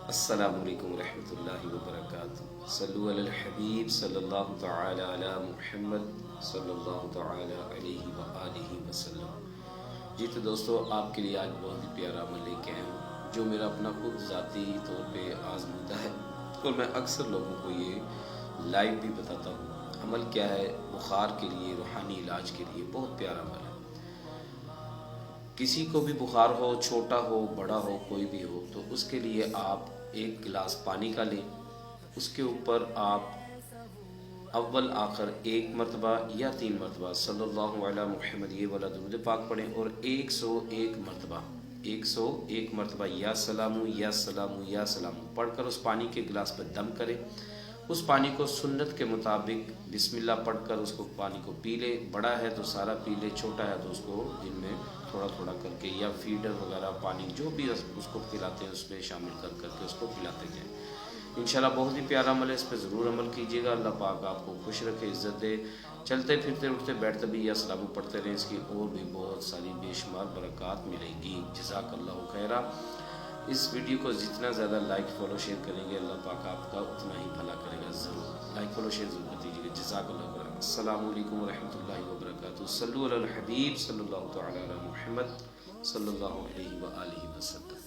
السلام علیکم ورحمۃ اللہ وبرکاتہ۔ صلو علی الحبیب صلی اللہ تعالی علی محمد صلی اللہ تعالی علیہ وآلہ وسلم۔ جی تو دوستو، آپ کے لیے آج بہت ہی پیارا عمل لے کے آیا ہوں جو میرا اپنا خود ذاتی طور پہ آزمودہ ہے، اور میں اکثر لوگوں کو یہ لائیو بھی بتاتا ہوں۔ عمل کیا ہے؟ بخار کے لیے، روحانی علاج کے لیے بہت پیارا عمل ہے۔ کسی کو بھی بخار ہو، چھوٹا ہو بڑا ہو کوئی بھی ہو، تو اس کے لیے آپ ایک گلاس پانی کا لیں، اس کے اوپر آپ اول آخر 1 مرتبہ یا 3 مرتبہ صلی اللہ علیہ محمد یہ والا درود پاک پڑھیں، اور 101 مرتبہ یا سلام یا سلام یا سلام پڑھ کر اس پانی کے گلاس پر دم کریں۔ اس پانی کو سنت کے مطابق بسم اللہ پڑھ کر اس کو پانی کو پی لے۔ بڑا ہے تو سارا پی لے، چھوٹا ہے تو اس کو دن میں تھوڑا تھوڑا کر کے یا فیڈر وغیرہ پانی جو بھی اس کو پلاتے ہیں اس میں شامل کر کے اس کو پلاتے جائیں۔ انشاءاللہ بہت ہی پیارا عمل ہے، اس پہ ضرور عمل کیجیے گا۔ اللہ پاک آپ کو خوش رکھے، عزت دے۔ چلتے پھرتے اٹھتے بیٹھتے بھی یا سلام پڑھتے رہیں، اس کی اور بھی بہت ساری بے شمار برکات ملیں گی۔ جزاک اللہ خیرہ۔ اس ویڈیو کو جتنا زیادہ لائک فالو شیئر کریں گے، اللہ پاک آپ کا اتنا ہی بھلا کرے گا۔ ضرور لائک فالو شیئر ضرور کر دیجیے گا۔ جزاک اللہ خیرہ۔ السلام علیکم ورحمۃ اللہ وبرکاتہ۔ صلو علی الحبیب صلی اللہ تعالی علی محمد صلی اللہ علیہ وآلہ وسلم۔